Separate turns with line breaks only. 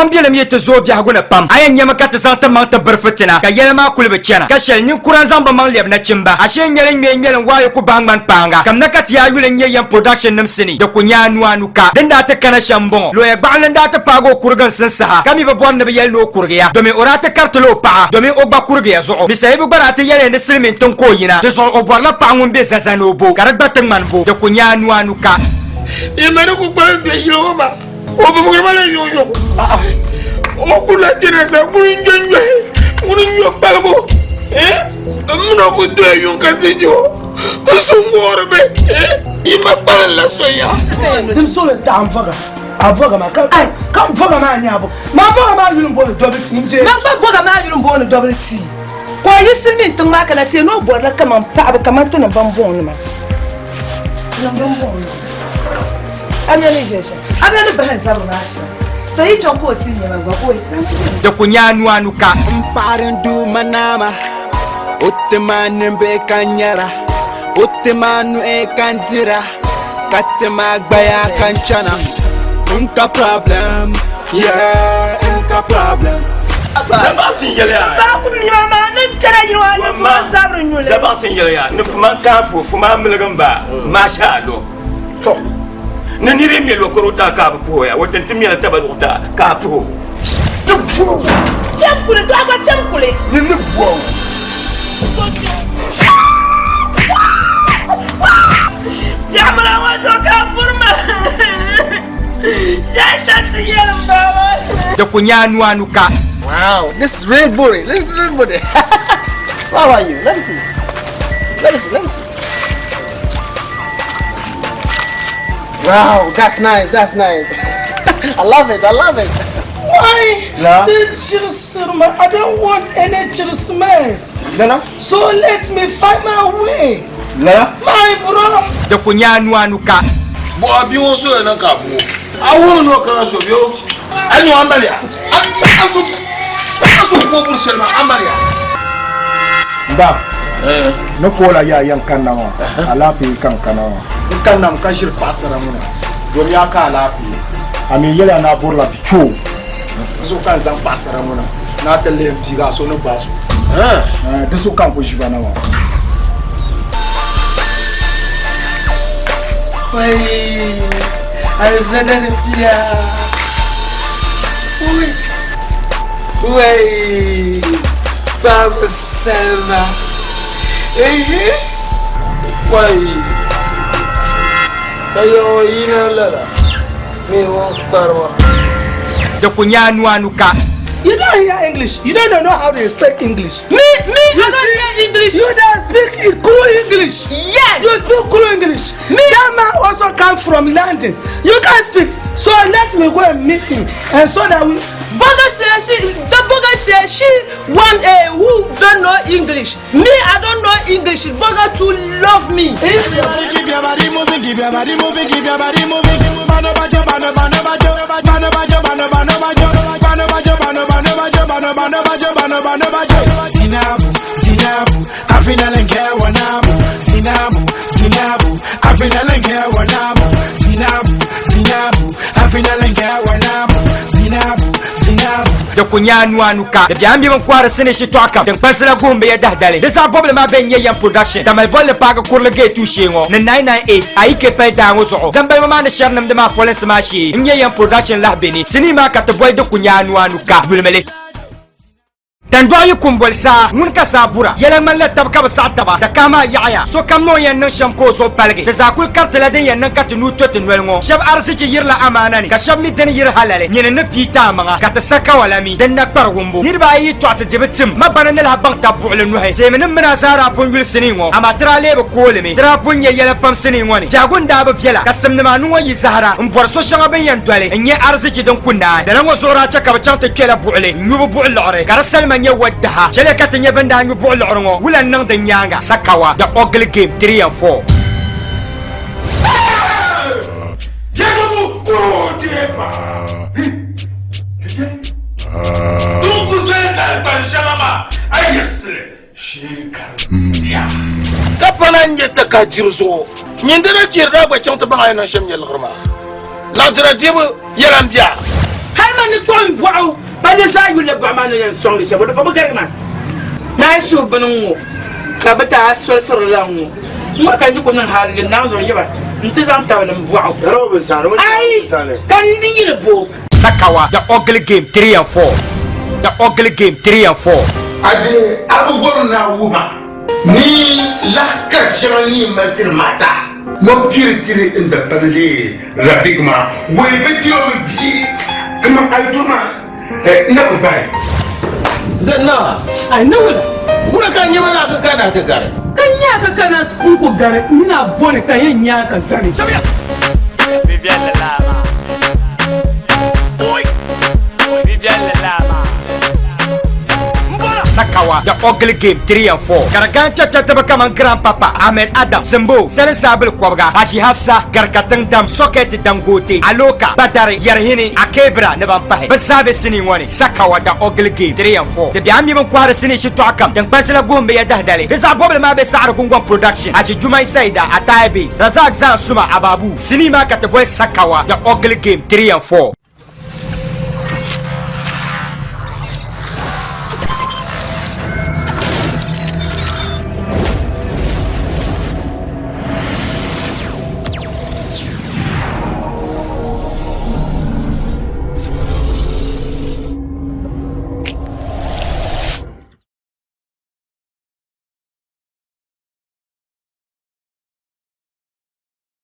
pam biɛlim yɛ ti zooi biɛhigu ni pam a yɛn nyɛmi ka ti zaŋ ti maŋ ti biri fitina ka yɛli maa kuli bi chɛna ka shɛli ninkura zaŋ bi maŋ lɛbi nachimba a shee ŋmɛlim waayo ku bahi ŋmani paanga kam na ka ti yaa yuli n nyɛ yɛn production nim sini di ku nyaa nuanu ka din daa ti kana shɛm bɔŋɔ lɔya gbaɣali daa ti paagi o kurigi n sinsaha ka mi bi bɔri ni bi yɛli ni o kurigiya domin o daa ti karitili o paɣa domin o gba kurigiya zuɣu bisayi bi gba daa ti yɛli ni silmin tin ko yina di zuɣu o bɔrila paɣa ŋun be zaza ni o bo ka di gba ti ŋmani bo di ku nyaa nuanu ka
yɛmani ku gba be yilɔŋɔ ma o bi bugirima la yoyo o ku la tɛnɛ sa ŋuni nyɔ balibu muna ku doya yun ka ti jɔ o su ŋɔɔri bɛ i ma kpali la soya
tim so le ta a voga ma kan voga ma nya bo ma voga ma yulun bo double team je
ma voga ma yulun bo double team ko yi sinin tun ma kana te no borla kaman pa kaman tun ban bon ma nan ban bon amene jesha amene ba zabu na sha to yi chon ko tin ya ba ko
da kunya nuanu ka
mparin du manama ottemanu be kanyara ottemanu e kantira katema gbaya kanchana inka problem yeah inka problem
Sebastian Yelia
ba ku ni mama nan tara yi wa so zabru nyule
Sebastian Yelia ne fuma kafu fuma mulgamba masha Allah to na nire mi lo korota ka po ya woten timi la tabaduta ka po to po
chamkule to agwa chamkule
ni ne bo
jamala wa so ka furma ya shansi yelam baba
da kunya nuanu ka
wow this is real booty how are you let me see wow that's nice I love it
why did chirusma I don't want any chirusmas
Lala
so let me find my way
Lala
my bro
da kunya nuanu ka
bo abi won so na ka bo awu no kan so bio anyu amalia asu ko pour seulement amalia
ba no kola ya yankan nawa alafi kan kanawa kan nam kashir pasara muna don ya ka alafi ami yela na borla bicho so kan zan pasara muna na tele mtiga so no baso de so kan ko jibana wa
wai alzana pia wai Baba Selma wai ayo ina lala me won parwa
da kunya nuanu ka
you don't hear English you don't know how they speak English
me I don't hear English
you don't speak cool English
yes
you speak cool English me that man also come from London you can speak so let me go and meet him and so that we
Boga says she one who don't know English. Me, I don't know English. Boga to love me.
keep your body moving keep your body moving bano bajo Zinabu afina lenke wanabu Zinabu afina lenke wanabu Zinabu afina lenke wanabu Zinabu
da kunya nuanu ka da biyan biyan kwara sene shi to aka dan pasala gombe ya dahdale da sa problem ma ben yayan production da mai bolle paga kurla ge tushe ngo na 998 ai ke pe da ngo so zambal ma na sharnam da ma folen sama shi in yayan production lahbeni sinima ka ta boy da kunya nuanu ka bulmele tandoyi kumbolsa mun ka sabura yela man la tabka ba sataba da kama yaya so kam no yan nan sham ko so palge da zakul kartala den yan nan ka tunu to tunwel ngo shab arsiki yirla amana ni ka shab mi den yir halale nyene na pita manga ka ta saka wala mi den na par gumbu nirba yi to asa jibitim ma bana la bang ta bu'le no hay temen mina zara pon wil siningo ama trale ba ko le mi tra pon yela pam siningo ni jagun da ba fiela kasam na manu yi zahara mbor so shanga ben yan dole nye arsiki don kunna da ngo zora ta ka ba chanta kela bu'le nyubu bu'le ore karasal man ودها شلكات يبندا يبو العرنو ولا نند نيانغا سكاوا the ugly game 3 and 4
kapanan yetta ka jirso nyindira jirda ba chonta ba ayna shem yel grma la dira dibu yelam dia
Hai man ko wow. Ba ne sa yu le ba man ne song le shabo ko ba gari man. Na su banungo. Ka bata sol lango. Ma kan ko nan halin na zo yaba. Nti zan ta wala wow.
Robe sano.
Ai kan ni le bo.
Sakawa the ugly game 3 and 4. The ugly game 3 and 4.
Ade abubuwan na wuma ni lakar shirani matir mata mo tiri inda palle rafikma wai betiro bi kuma aituma na ku bai
Zanna I know it. Kuna kan yi mana ka kana ka gare. Kan ya ka kana ku gare ina bone kan yin ya ka sani.
Viviane Lama. Oi. Viviane Lama.
Sakawa the ugly game 3 and 4. Garaganta tataba kaman grandpapa Ahmed Adam Sembo Sele Sabil Kwabga Ashi Hafsa Garkatang Dam Socket Dangote Aloka Badare Yarhini Akebra Nebampahe Basabe Sini Wani Sakawa the ugly game 3 and 4. The Biami Kwara Sini Shitwakam Dang Pasila Gumbe Dahdale. There's a problem Mabe Sar Gungwan production Aji Jumai Saida Ataibi Razak Zan Suma Ababu Sinima Kataboy Sakawa the ugly game 3 and 4.